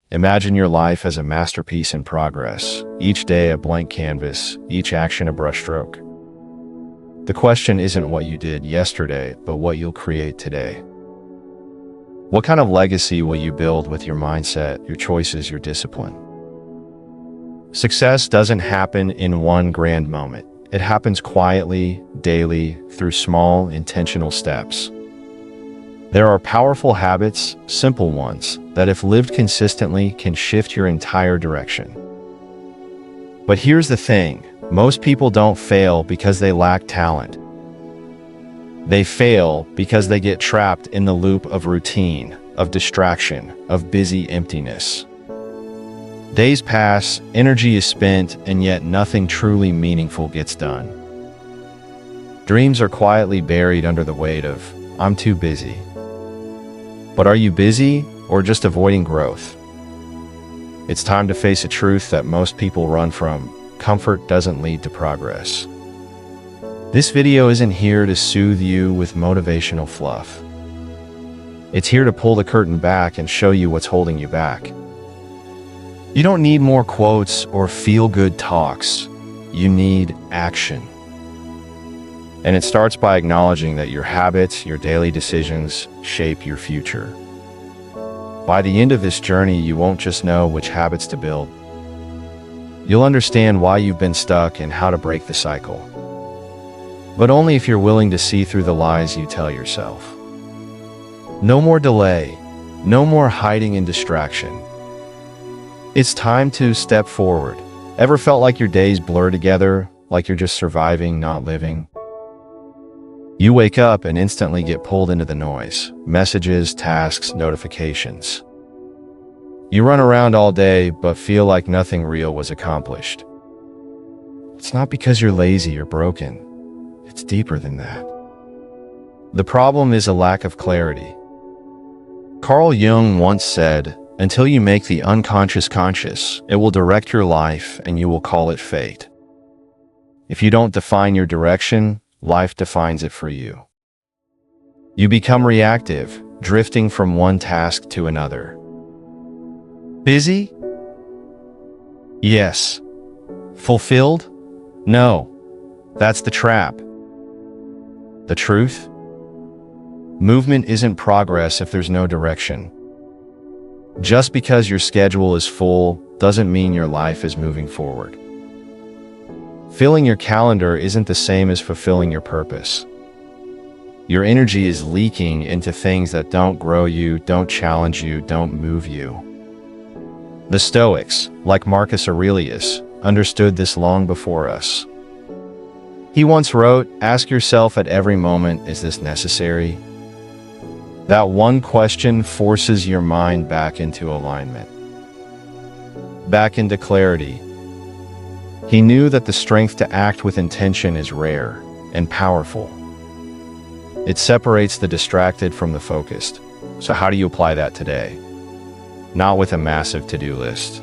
Imagine your life as a masterpiece in progress, each day a blank canvas, each action a brushstroke. The question isn't what you did yesterday, but what you'll create today. What kind of legacy will you build with your mindset, your choices, your discipline? Success doesn't happen in one grand moment. It happens quietly, daily, through small, intentional steps. There are powerful habits, simple ones, that if lived consistently can shift your entire direction. But here's the thing, most people don't fail because they lack talent. They fail because they get trapped in the loop of routine, of distraction, of busy emptiness. Days pass, energy is spent, and yet nothing truly meaningful gets done. Dreams are quietly buried under the weight of, "I'm too busy." But are you busy or just avoiding growth? It's time to face a truth that most people run from. Comfort doesn't lead to progress. This video isn't here to soothe you with motivational fluff. It's here to pull the curtain back and show you what's holding you back. You don't need more quotes or feel-good talks. You need action. And it starts by acknowledging that your habits, your daily decisions, shape your future. By the end of this journey, you won't just know which habits to build. You'll understand why you've been stuck and how to break the cycle. But only if you're willing to see through the lies you tell yourself. No more delay. No more hiding in distraction. It's time to step forward. Ever felt like your days blur together, like you're just surviving, not living? You wake up and instantly get pulled into the noise. Messages, tasks, notifications. You run around all day, but feel like nothing real was accomplished. It's not because you're lazy or broken. It's deeper than that. The problem is a lack of clarity. Carl Jung once said, "Until you make the unconscious conscious, it will direct your life and you will call it fate." If you don't define your direction, life defines it for you. You become reactive, drifting from one task to another. Busy? Yes. Fulfilled? No. That's the trap. The truth? Movement isn't progress if there's no direction. Just because your schedule is full doesn't mean your life is moving forward. Filling your calendar isn't the same as fulfilling your purpose. Your energy is leaking into things that don't grow you, don't challenge you, don't move you. The Stoics, like Marcus Aurelius, understood this long before us. He once wrote, "Ask yourself at every moment, is this necessary?" That one question forces your mind back into alignment, back into clarity. He knew that the strength to act with intention is rare and powerful. It separates the distracted from the focused. So how do you apply that today? Not with a massive to-do list.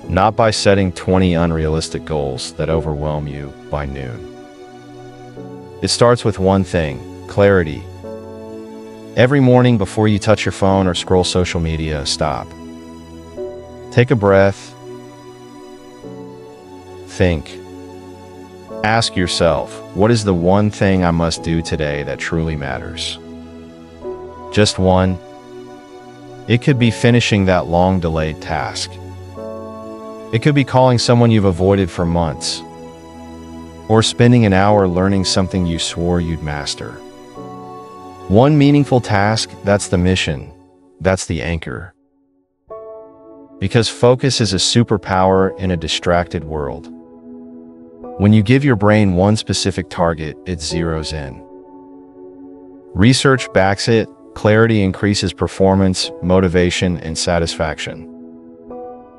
Not by setting 20 unrealistic goals that overwhelm you by noon. It starts with one thing, clarity. Every morning before you touch your phone or scroll social media, stop. Take a breath. Think. Ask yourself, what is the one thing I must do today that truly matters? Just one. It could be finishing that long-delayed task. It could be calling someone you've avoided for months. Or spending an hour learning something you swore you'd master. One meaningful task, that's the mission. That's the anchor. Because focus is a superpower in a distracted world. When you give your brain one specific target, it zeroes in. Research backs it. Clarity increases performance, motivation, and satisfaction.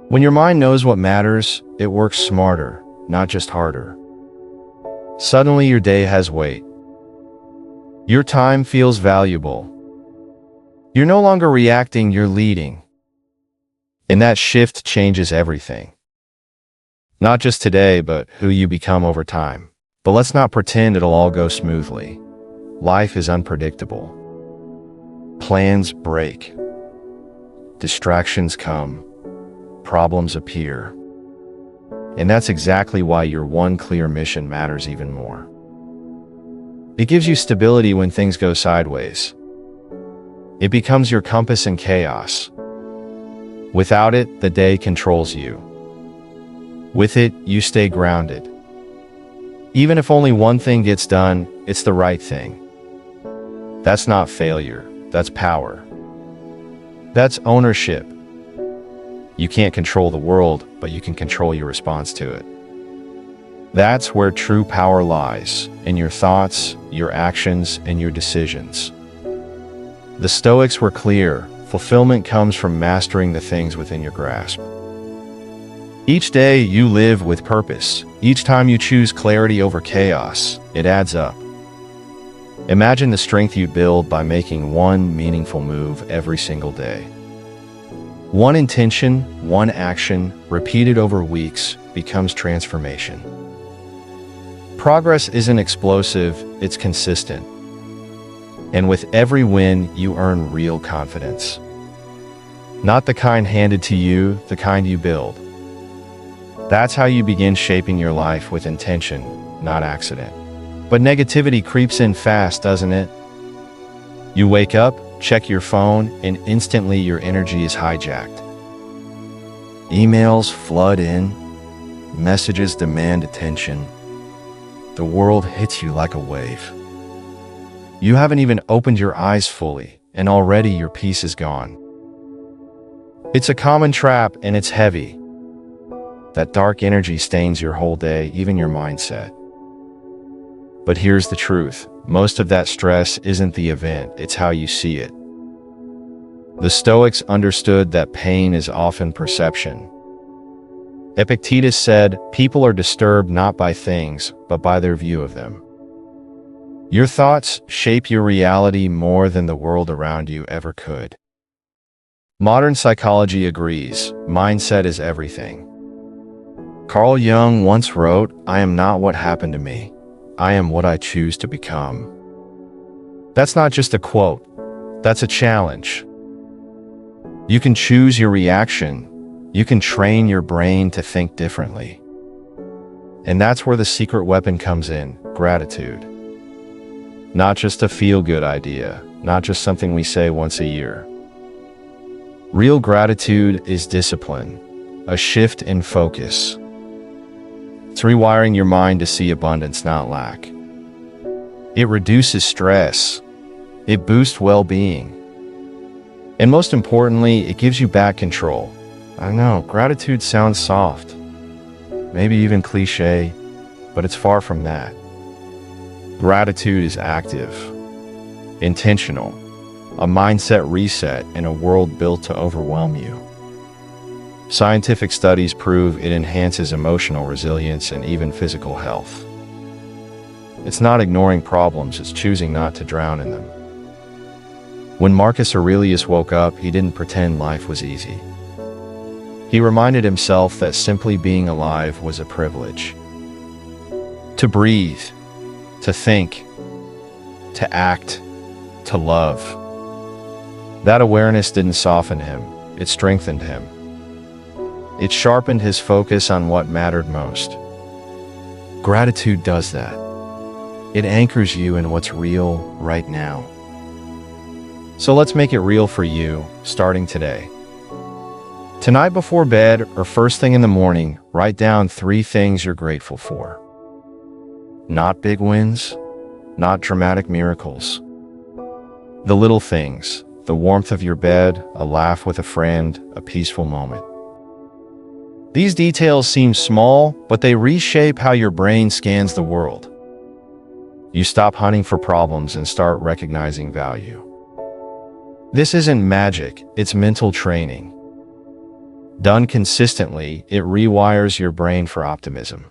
When your mind knows what matters, it works smarter, not just harder. Suddenly your day has weight. Your time feels valuable. You're no longer reacting, you're leading. And that shift changes everything. Not just today, but who you become over time. But let's not pretend it'll all go smoothly. Life is unpredictable. Plans break. distractions come, problems appear. And that's exactly why your one clear mission matters even more. It gives you stability when things go sideways. It becomes your compass in chaos. Without it, the day controls you. With it, you stay grounded. Even if only one thing gets done, it's the right thing. That's not failure, that's power. That's ownership. You can't control the world, but you can control your response to it. That's where true power lies, in your thoughts, your actions, and your decisions. The Stoics were clear: fulfillment comes from mastering the things within your grasp. Each day you live with purpose. Each time you choose clarity over chaos, it adds up. Imagine the strength you build by making one meaningful move every single day. One intention, one action, repeated over weeks, becomes transformation. Progress isn't explosive, it's consistent. And with every win, you earn real confidence. Not the kind handed to you, the kind you build. That's how you begin shaping your life with intention, not accident. But negativity creeps in fast, doesn't it? You wake up, check your phone, and instantly your energy is hijacked. Emails flood in, messages demand attention. The world hits you like a wave. You haven't even opened your eyes fully, and already your peace is gone. It's a common trap, and it's heavy. That dark energy stains your whole day, even your mindset. But here's the truth: most of that stress isn't the event, it's how you see it. The Stoics understood that pain is often perception. Epictetus said, "People are disturbed not by things, but by their view of them." Your thoughts shape your reality more than the world around you ever could. Modern psychology agrees, mindset is everything. Carl Jung once wrote, "I am not what happened to me. I am what I choose to become." That's not just a quote, that's a challenge. You can choose your reaction. You can train your brain to think differently. And that's where the secret weapon comes in: gratitude. Not just a feel-good idea, not just something we say once a year. Real gratitude is discipline, a shift in focus. It's rewiring your mind to see abundance, not lack. It reduces stress. It boosts well-being. And most importantly, it gives you back control. I know, gratitude sounds soft, maybe even cliche, but it's far from that. Gratitude is active, intentional, a mindset reset in a world built to overwhelm you. Scientific studies prove it enhances emotional resilience and even physical health. It's not ignoring problems, it's choosing not to drown in them. When Marcus Aurelius woke up, he didn't pretend life was easy. He reminded himself that simply being alive was a privilege. To breathe, to think, to act, to love. That awareness didn't soften him, it strengthened him. It sharpened his focus on what mattered most. Gratitude does that. It anchors you in what's real right now. So let's make it real for you, starting today. Tonight before bed or first thing in the morning, write down 3 things you're grateful for. Not big wins, not dramatic miracles. The little things, the warmth of your bed, a laugh with a friend, a peaceful moment. These details seem small, but they reshape how your brain scans the world. You stop hunting for problems and start recognizing value. This isn't magic, it's mental training. Done consistently, it rewires your brain for optimism,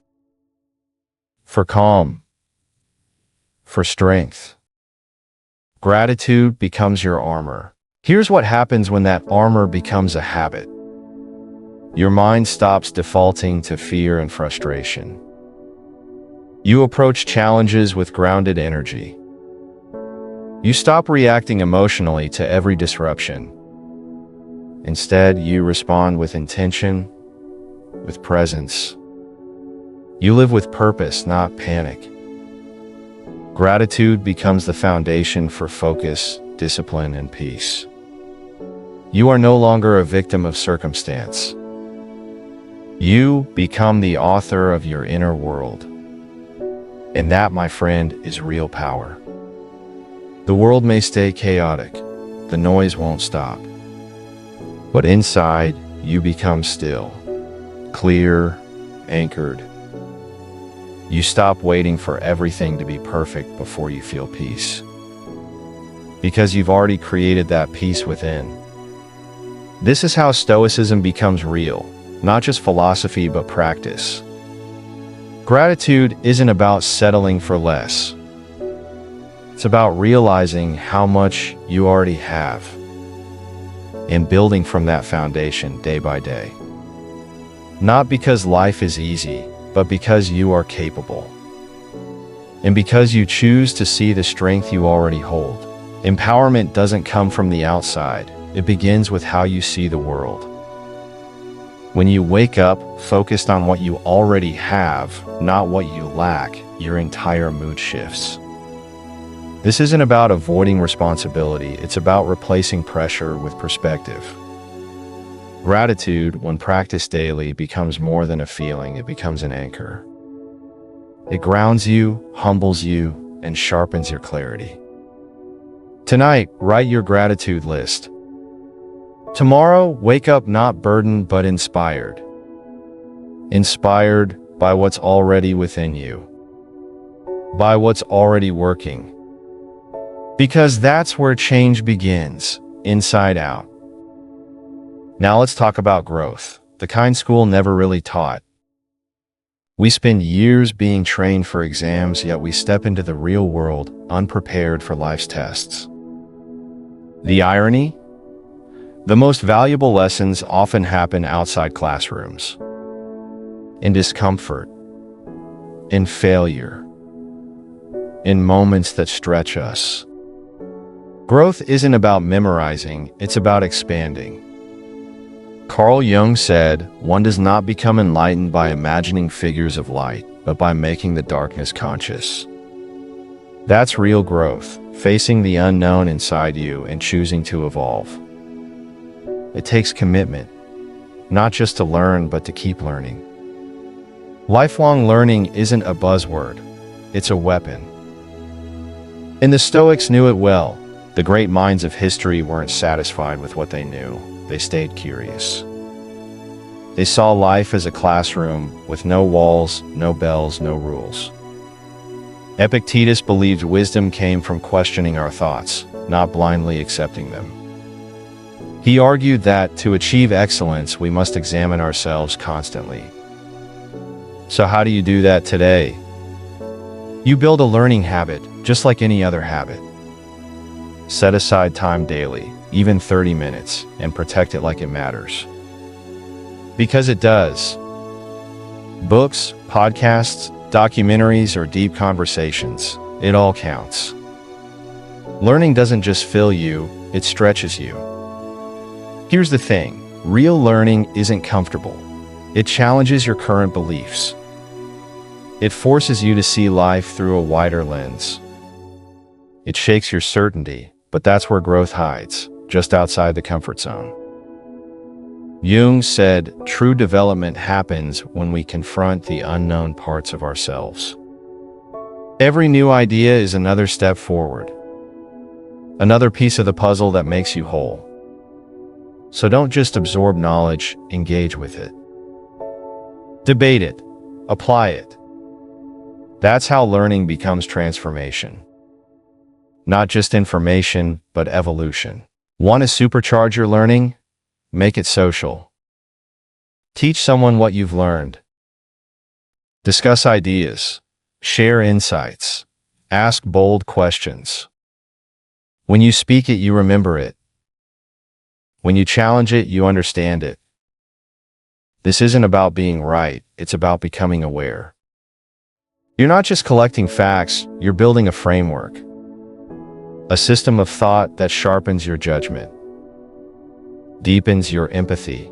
for calm, for strength. Gratitude becomes your armor. Here's what happens when that armor becomes a habit. Your mind stops defaulting to fear and frustration. You approach challenges with grounded energy. You stop reacting emotionally to every disruption. Instead, you respond with intention, with presence. You live with purpose, not panic. Gratitude becomes the foundation for focus, discipline, and peace. You are no longer a victim of circumstance. You become the author of your inner world. And that, my friend, is real power. The world may stay chaotic. The noise won't stop. But inside, you become still, clear, anchored. You stop waiting for everything to be perfect before you feel peace. Because you've already created that peace within. This is how Stoicism becomes real, not just philosophy but practice. Gratitude isn't about settling for less. It's about realizing how much you already have and building from that foundation day by day. Not because life is easy, but because you are capable. And because you choose to see the strength you already hold. Empowerment doesn't come from the outside. It begins with how you see the world. When you wake up focused on what you already have, not what you lack, your entire mood shifts. This isn't about avoiding responsibility, it's about replacing pressure with perspective. Gratitude, when practiced daily, becomes more than a feeling, it becomes an anchor. It grounds you, humbles you, and sharpens your clarity. Tonight, write your gratitude list. Tomorrow, wake up not burdened but inspired. Inspired by what's already within you. By what's already working. Because that's where change begins, inside out. Now let's talk about growth, the kind school never really taught. We spend years being trained for exams, yet we step into the real world unprepared for life's tests. The irony? The most valuable lessons often happen outside classrooms. In discomfort, in failure, in moments that stretch us. Growth isn't about memorizing, it's about expanding. Carl Jung said, "One does not become enlightened by imagining figures of light, but by making the darkness conscious." That's real growth, facing the unknown inside you and choosing to evolve. It takes commitment, not just to learn, but to keep learning. Lifelong learning isn't a buzzword, it's a weapon. And the Stoics knew it well. The great minds of history weren't satisfied with what they knew. They stayed curious. They saw life as a classroom with no walls, no bells, no rules. Epictetus believed wisdom came from questioning our thoughts, not blindly accepting them. He argued that to achieve excellence, we must examine ourselves constantly. So how do you do that today? You build a learning habit, just like any other habit. Set aside time daily, even 30 minutes, and protect it like it matters. Because it does. Books, podcasts, documentaries, or deep conversations, it all counts. Learning doesn't just fill you, it stretches you. Here's the thing, real learning isn't comfortable. It challenges your current beliefs. It forces you to see life through a wider lens. It shakes your certainty, but that's where growth hides, just outside the comfort zone. Jung said, "True development happens when we confront the unknown parts of ourselves." Every new idea is another step forward. Another piece of the puzzle that makes you whole. So don't just absorb knowledge, engage with it. Debate it. Apply it. That's how learning becomes transformation. Not just information, but evolution. Want to supercharge your learning? Make it social. Teach someone what you've learned. Discuss ideas. Share insights. Ask bold questions. When you speak it, you remember it. When you challenge it, you understand it. This isn't about being right, it's about becoming aware. You're not just collecting facts, you're building a framework. A system of thought that sharpens your judgment. deepens your empathy,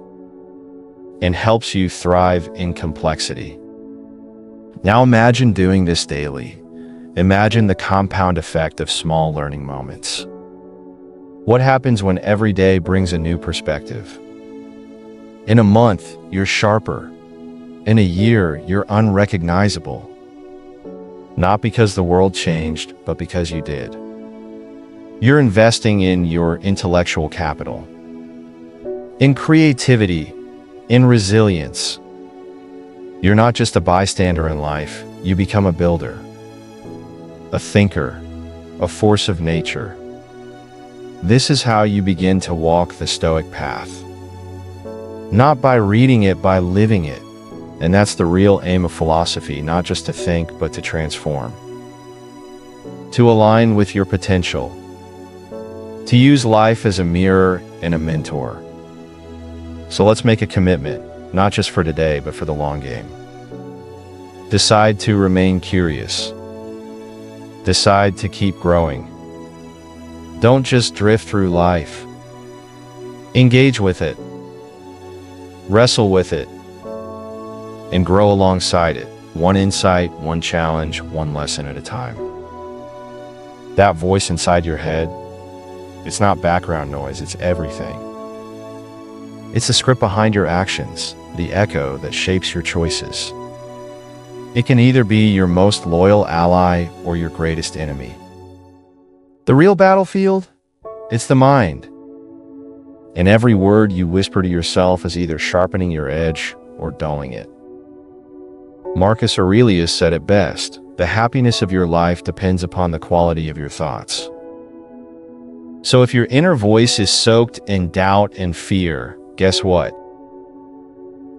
and helps you thrive in complexity. Now imagine doing this daily. Imagine the compound effect of small learning moments. What happens when every day brings a new perspective? In a month, you're sharper. In a year, you're unrecognizable. Not because the world changed, but because you did. You're investing in your intellectual capital, in creativity, in resilience. You're not just a bystander in life, you become a builder, a thinker, a force of nature. This is how you begin to walk the Stoic path. Not by reading it, by living it. And that's the real aim of philosophy, not just to think, but to transform. To align with your potential. To use life as a mirror and a mentor. So let's make a commitment, not just for today, but for the long game. Decide to remain curious. Decide to keep growing. Don't just drift through life. Engage with it. Wrestle with it. And grow alongside it. One insight, one challenge, one lesson at a time. That voice inside your head, it's not background noise, it's everything. It's the script behind your actions, the echo that shapes your choices. It can either be your most loyal ally or your greatest enemy. The real battlefield? It's the mind. And every word you whisper to yourself is either sharpening your edge or dulling it. Marcus Aurelius said it best, the happiness of your life depends upon the quality of your thoughts. So if your inner voice is soaked in doubt and fear, guess what?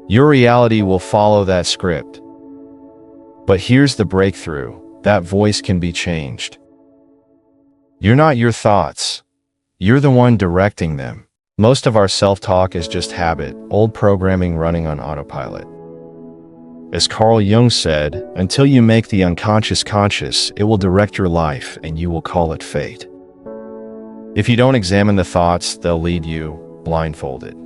Your reality will follow that script. But here's the breakthrough, that voice can be changed. You're not your thoughts. You're the one directing them. Most of our self-talk is just habit, old programming running on autopilot. As Carl Jung said, until you make the unconscious conscious, it will direct your life and you will call it fate. If you don't examine the thoughts, they'll lead you blindfolded.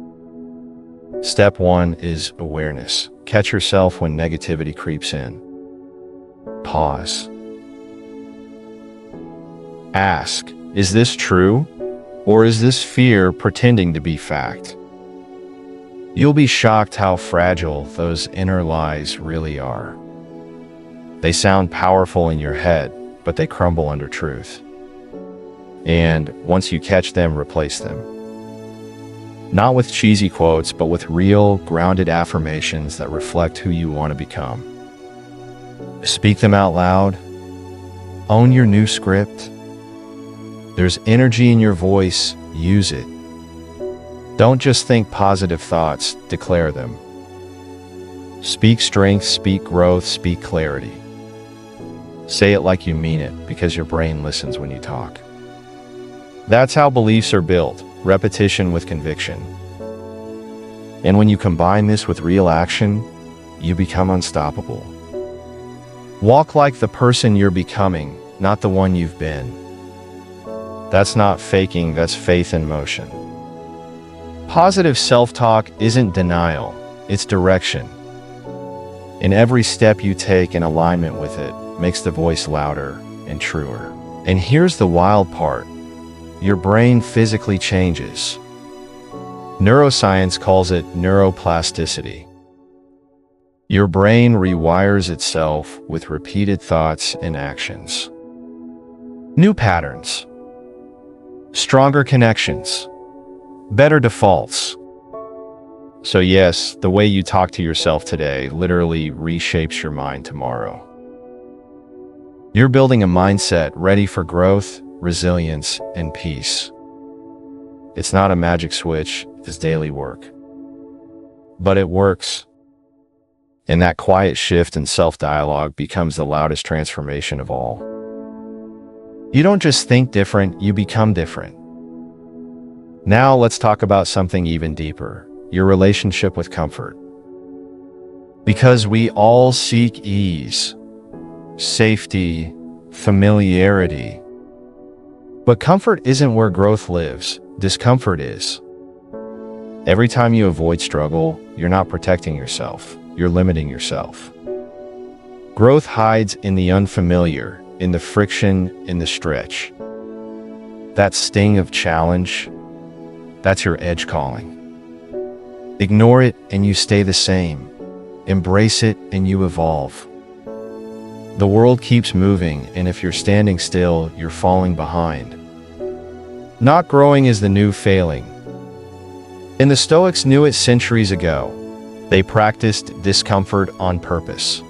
Step 1 is awareness. Catch yourself when negativity creeps in. Pause. Ask, is this true? Or is this fear pretending to be fact? You'll be shocked how fragile those inner lies really are. They sound powerful in your head, but they crumble under truth. And once you catch them, replace them. Not with cheesy quotes, but with real, grounded affirmations that reflect who you want to become. Speak them out loud. Own your new script. There's energy in your voice, use it. Don't just think positive thoughts, declare them. Speak strength, speak growth, speak clarity. Say it like you mean it, because your brain listens when you talk. That's how beliefs are built, repetition with conviction. And when you combine this with real action, you become unstoppable. Walk like the person you're becoming, not the one you've been. That's not faking, that's faith in motion. Positive self-talk isn't denial, it's direction. And every step you take in alignment with it makes the voice louder and truer. And here's the wild part. Your brain physically changes. Neuroscience calls it neuroplasticity. Your brain rewires itself with repeated thoughts and actions. New patterns. Stronger connections. Better defaults. So yes, the way you talk to yourself today literally reshapes your mind tomorrow. You're building a mindset ready for growth, resilience, and peace. It's not a magic switch, it's daily work. But it works. And that quiet shift in self-dialogue becomes the loudest transformation of all. You don't just think different, you become different. Now let's talk about something even deeper, your relationship with comfort. Because we all seek ease, safety, familiarity. But comfort isn't where growth lives, discomfort is. Every time you avoid struggle, you're not protecting yourself, you're limiting yourself. Growth hides in the unfamiliar, in the friction, in the stretch. That sting of challenge, that's your edge calling. Ignore it and you stay the same. Embrace it and you evolve. The world keeps moving, and if you're standing still, you're falling behind. Not growing is the new failing. And the Stoics knew it centuries ago. They practiced discomfort on purpose.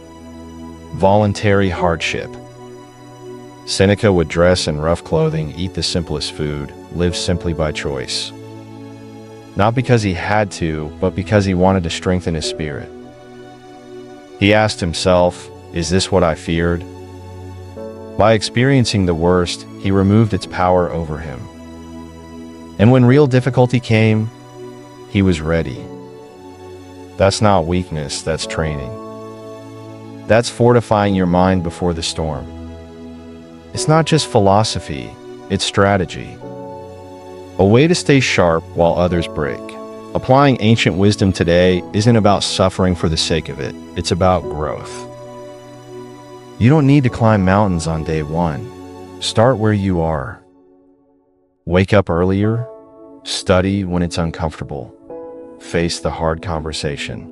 Voluntary hardship. Seneca would dress in rough clothing, eat the simplest food, live simply by choice. Not because he had to, but because he wanted to strengthen his spirit. He asked himself, "Is this what I feared?" By experiencing the worst, he removed its power over him. And when real difficulty came, he was ready. That's not weakness, that's training. That's fortifying your mind before the storm. It's not just philosophy, it's strategy. A way to stay sharp while others break. Applying ancient wisdom today isn't about suffering for the sake of it, it's about growth. You don't need to climb mountains on day one. Start where you are. Wake up earlier, study when it's uncomfortable, face the hard conversation.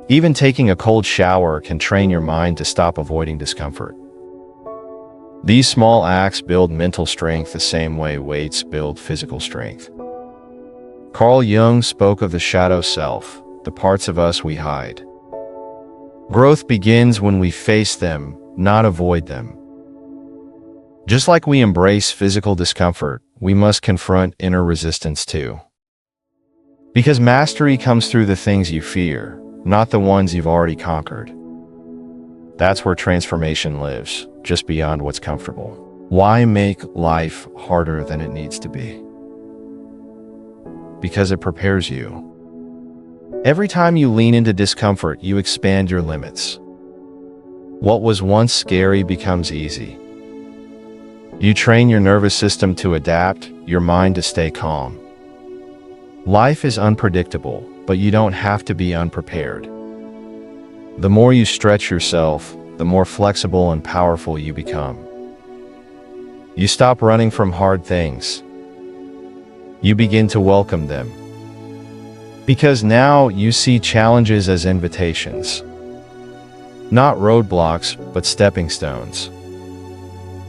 Even taking a cold shower can train your mind to stop avoiding discomfort. These small acts build mental strength the same way weights build physical strength. Carl Jung spoke of the shadow self, the parts of us we hide. Growth begins when we face them, not avoid them. Just like we embrace physical discomfort, we must confront inner resistance too. Because mastery comes through the things you fear, not the ones you've already conquered. That's where transformation lives, just beyond what's comfortable. Why make life harder than it needs to be? Because it prepares you. Every time you lean into discomfort, you expand your limits. What was once scary becomes easy. You train your nervous system to adapt, your mind to stay calm. Life is unpredictable, but you don't have to be unprepared. The more you stretch yourself, the more flexible and powerful you become. You stop running from hard things. You begin to welcome them. Because now you see challenges as invitations. Not roadblocks, but stepping stones.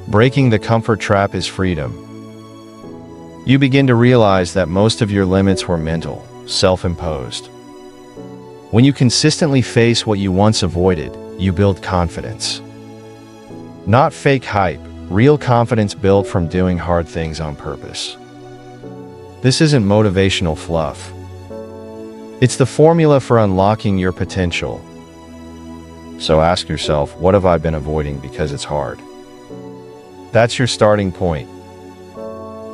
Breaking the comfort trap is freedom. You begin to realize that most of your limits were mental, self-imposed. When you consistently face what you once avoided, you build confidence. Not fake hype, real confidence built from doing hard things on purpose. This isn't motivational fluff. It's the formula for unlocking your potential. So ask yourself, what have I been avoiding because it's hard? That's your starting point.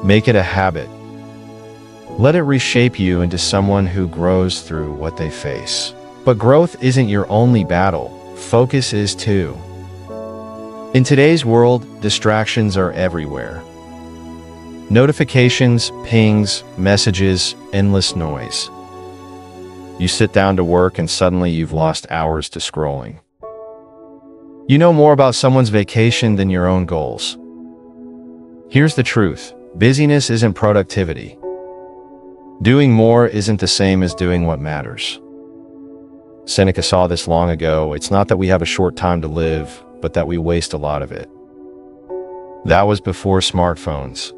Make it a habit. Let it reshape you into someone who grows through what they face. But growth isn't your only battle. Focus is too. In today's world, distractions are everywhere. Notifications, pings, messages, endless noise. You sit down to work and suddenly you've lost hours to scrolling. You know more about someone's vacation than your own goals. Here's the truth. Busyness isn't productivity. Doing more isn't the same as doing what matters. Seneca saw this long ago. It's not that we have a short time to live, but that we waste a lot of it. That was before smartphones.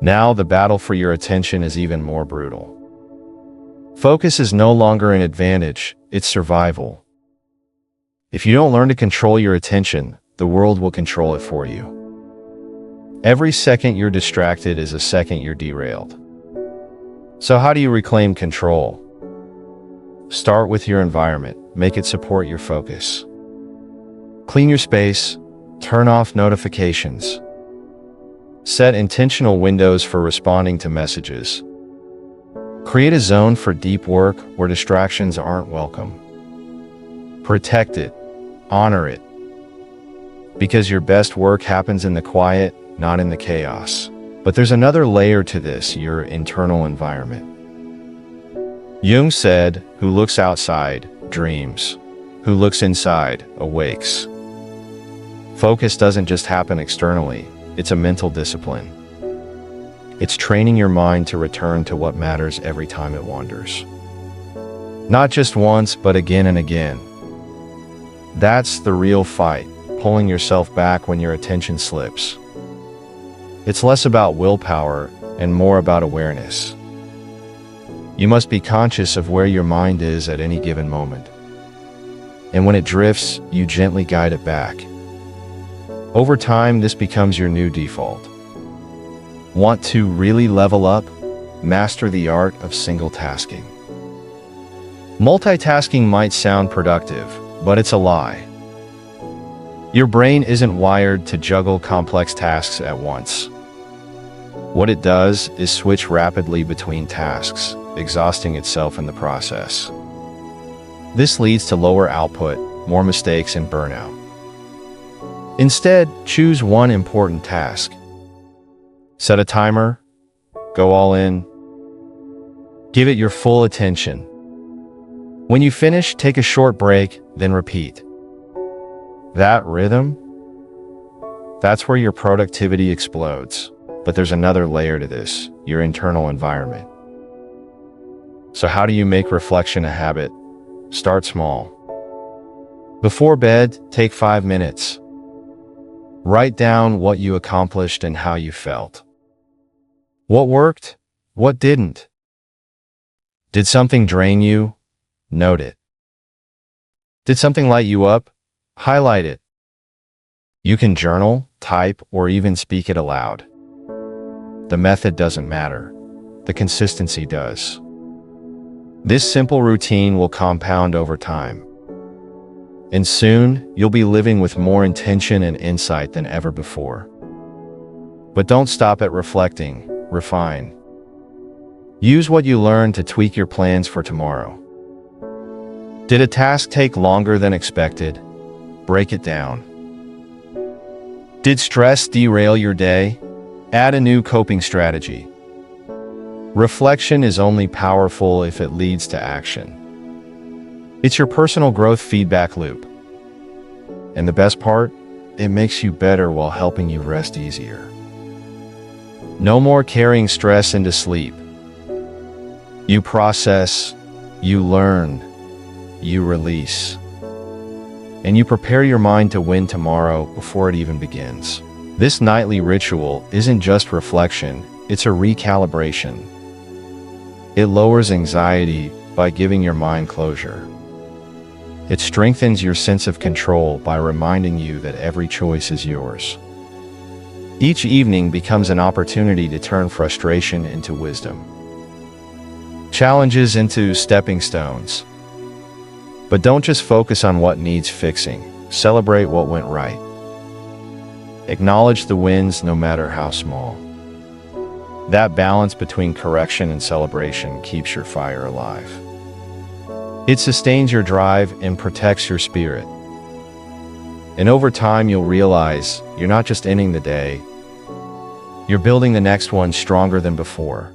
Now the battle for your attention is even more brutal. Focus is no longer an advantage, it's survival. If you don't learn to control your attention, the world will control it for you. Every second you're distracted is a second you're derailed. So how do you reclaim control? Start with your environment. Make it support your focus. Clean your space. Turn off notifications. Set intentional windows for responding to messages. Create a zone for deep work where distractions aren't welcome. Protect it. Honor it. Because your best work happens in the quiet, not in the chaos. But there's another layer to this, your internal environment. Jung said, "Who looks outside, dreams. Who looks inside, awakes." Focus doesn't just happen externally, it's a mental discipline. It's training your mind to return to what matters every time it wanders. Not just once, but again and again. That's the real fight, pulling yourself back when your attention slips. It's less about willpower and more about awareness. You must be conscious of where your mind is at any given moment. And when it drifts, you gently guide it back. Over time, this becomes your new default. Want to really level up? Master the art of single tasking. Multitasking might sound productive, but it's a lie. Your brain isn't wired to juggle complex tasks at once. What it does is switch rapidly between tasks, exhausting itself in the process. This leads to lower output, more mistakes, and burnout. Instead, choose one important task. Set a timer, go all in, give it your full attention. When you finish, take a short break, then repeat. That rhythm? That's where your productivity explodes. But there's another layer to this, your internal environment. So how do you make reflection a habit? Start small. Before bed, take 5 minutes. Write down what you accomplished and how you felt. What worked? What didn't? Did something drain you? Note it. Did something light you up? Highlight it. You can journal, type, or even speak it aloud. The method doesn't matter. The consistency does. This simple routine will compound over time. And soon, you'll be living with more intention and insight than ever before. But don't stop at reflecting, refine. Use what you learned to tweak your plans for tomorrow. Did a task take longer than expected? Break it down. Did stress derail your day? Add a new coping strategy. Reflection is only powerful if it leads to action. It's your personal growth feedback loop. And the best part? It makes you better while helping you rest easier. No more carrying stress into sleep. You process, you learn, you release. And you prepare your mind to win tomorrow before it even begins. This nightly ritual isn't just reflection, it's a recalibration. It lowers anxiety by giving your mind closure. It strengthens your sense of control by reminding you that every choice is yours. Each evening becomes an opportunity to turn frustration into wisdom. Challenges into stepping stones. But don't just focus on what needs fixing. Celebrate what went right. Acknowledge the wins no matter how small. That balance between correction and celebration keeps your fire alive. It sustains your drive and protects your spirit. And over time, you'll realize you're not just ending the day, you're building the next one stronger than before.